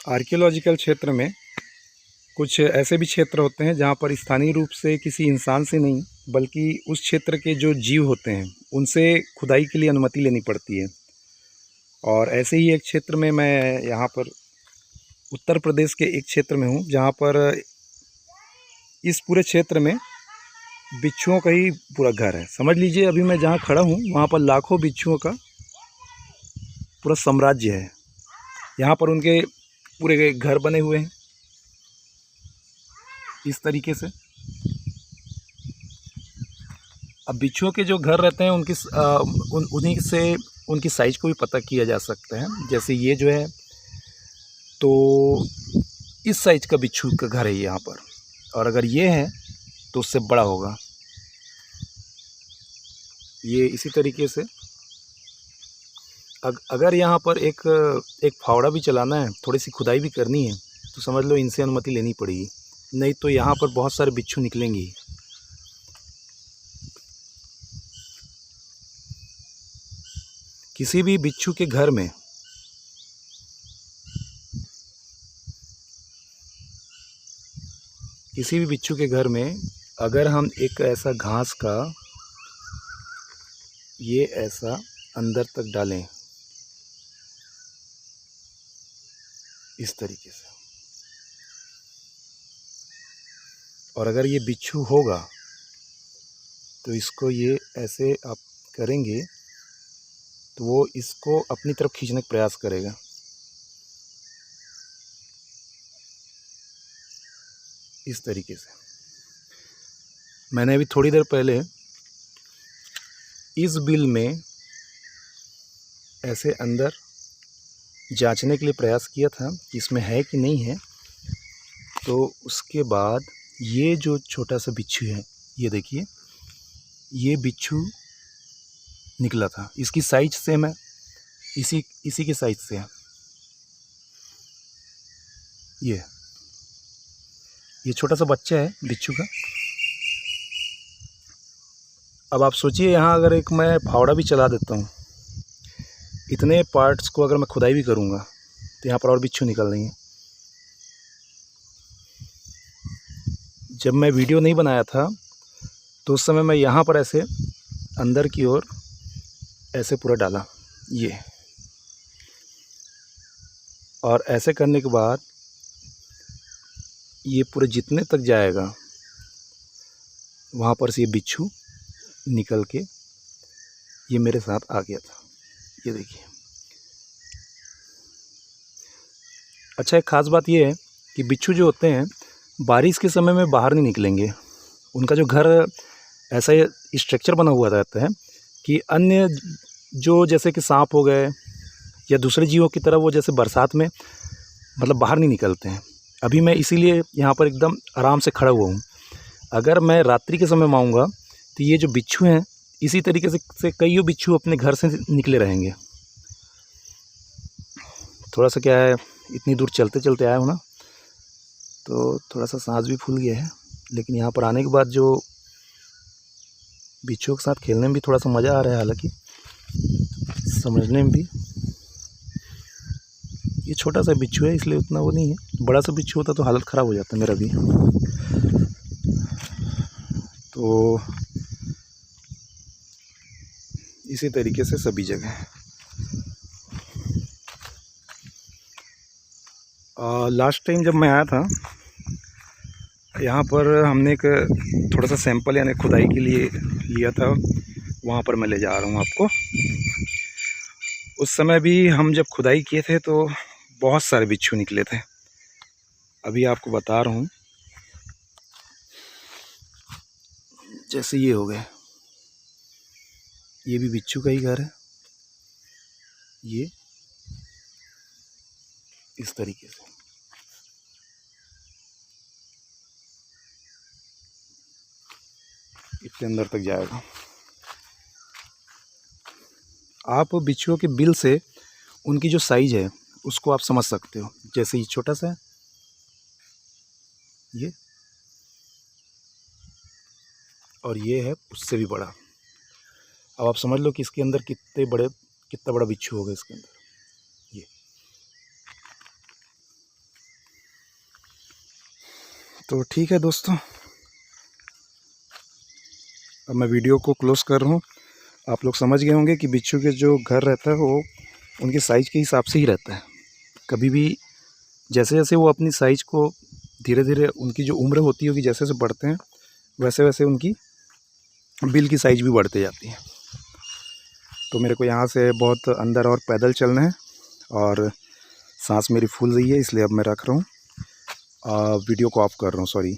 Archaeological क्षेत्र में कुछ ऐसे भी क्षेत्र होते हैं जहाँ पर स्थानीय रूप से किसी इंसान से नहीं बल्कि उस क्षेत्र के जो जीव होते हैं उनसे खुदाई के लिए अनुमति लेनी पड़ती है। और ऐसे ही एक क्षेत्र में मैं यहाँ पर उत्तर प्रदेश के एक क्षेत्र में हूँ जहाँ पर इस पूरे क्षेत्र में बिच्छुओं का ही पूरा घर है। समझ लीजिए अभी मैं जहाँ खड़ा हूँ वहाँ पर लाखों बिच्छुओं का पूरा साम्राज्य है। यहाँ पर उनके पूरे घर बने हुए हैं इस तरीके से। अब बिच्छुओं के जो घर रहते हैं उनकी उन्हीं से उनकी साइज़ को भी पता किया जा सकता है। जैसे ये जो है तो इस साइज़ का बिच्छू का घर है यहाँ पर, और अगर ये है तो उससे बड़ा होगा। ये इसी तरीके से अगर यहाँ पर एक फावड़ा भी चलाना है, थोड़ी सी खुदाई भी करनी है, तो समझ लो इनसे अनुमति लेनी पड़ेगी, नहीं तो यहाँ पर बहुत सारे बिच्छू निकलेंगे। किसी भी बिच्छू के घर में अगर हम एक ऐसा घास का ये ऐसा अंदर तक डालें इस तरीके से, और अगर ये बिच्छू होगा तो इसको ये ऐसे आप करेंगे तो वो इसको अपनी तरफ खींचने का प्रयास करेगा। इस तरीके से मैंने अभी थोड़ी देर पहले इस बिल में ऐसे अंदर जांचने के लिए प्रयास किया था कि इसमें है कि नहीं है। तो उसके बाद ये जो छोटा सा बिच्छू है, ये देखिए, ये बिच्छू निकला था। इसकी साइज से मैं इसी के साइज से है ये छोटा सा बच्चा है बिच्छू का। अब आप सोचिए यहाँ अगर एक मैं फावड़ा भी चला देता हूँ, इतने पार्ट्स को अगर मैं खुदाई भी करूँगा तो यहाँ पर और बिच्छू निकल रही हैं। जब मैं वीडियो नहीं बनाया था तो उस समय मैं यहाँ पर ऐसे अंदर की ओर ऐसे पूरा डाला ये, और ऐसे करने के बाद ये पूरे जितने तक जाएगा वहाँ पर से ये बिच्छू निकल के ये मेरे साथ आ गया था। ये देखिए। अच्छा, एक ख़ास बात ये है कि बिच्छू जो होते हैं बारिश के समय में बाहर नहीं निकलेंगे। उनका जो घर ऐसा स्ट्रक्चर बना हुआ रहता है कि अन्य जो जैसे कि सांप हो गए या दूसरे जीवों की तरह वो जैसे बरसात में मतलब बाहर नहीं निकलते हैं। अभी मैं इसीलिए यहाँ पर एकदम आराम से खड़ा हुआ हूँ। अगर मैं रात्रि के समय में आऊँगा तो ये जो बिच्छू हैं इसी तरीके से कईयों बिच्छू अपने घर से निकले रहेंगे। थोड़ा सा क्या है, इतनी दूर चलते चलते आया हूँ ना, तो थोड़ा सा सांस भी फूल गया है। लेकिन यहाँ पर आने के बाद जो बिच्छुओं के साथ खेलने में भी थोड़ा सा मज़ा आ रहा है, हालांकि समझने में भी। ये छोटा सा बिच्छू है इसलिए उतना वो नहीं है, बड़ा सा बिच्छू होता तो हालत ख़राब हो जाता मेरा भी। तो इसी तरीके से सभी जगह लास्ट टाइम जब मैं आया था यहाँ पर हमने एक थोड़ा सा सैंपल यानी खुदाई के लिए लिया था, वहाँ पर मैं ले जा रहा हूँ आपको। उस समय भी हम जब खुदाई किए थे तो बहुत सारे बिच्छू निकले थे। अभी आपको बता रहा हूँ, जैसे ये हो गए, ये भी बिच्छू का ही घर है। ये इस तरीके से इतने अंदर तक जाएगा। आप बिच्छुओं के बिल से उनकी जो साइज है उसको आप समझ सकते हो। जैसे ये छोटा सा है ये, और ये है उससे भी बड़ा। अब आप समझ लो कि इसके अंदर कितना बड़ा बिच्छू होगा इसके अंदर। ये तो ठीक है दोस्तों, अब मैं वीडियो को क्लोज़ कर रहा हूँ। आप लोग समझ गए होंगे कि बिच्छू के जो घर रहता है वो उनके साइज़ के हिसाब से ही रहता है। कभी भी जैसे जैसे वो अपनी साइज़ को धीरे धीरे, उनकी जो उम्र होती होगी जैसे जैसे बढ़ते हैं, वैसे वैसे उनकी बिल की साइज़ भी बढ़ते जाती है। तो मेरे को यहाँ से बहुत अंदर और पैदल चलना है और सांस मेरी फूल रही है, इसलिए अब मैं रख रहा हूँ, वीडियो को ऑफ कर रहा हूँ, सॉरी।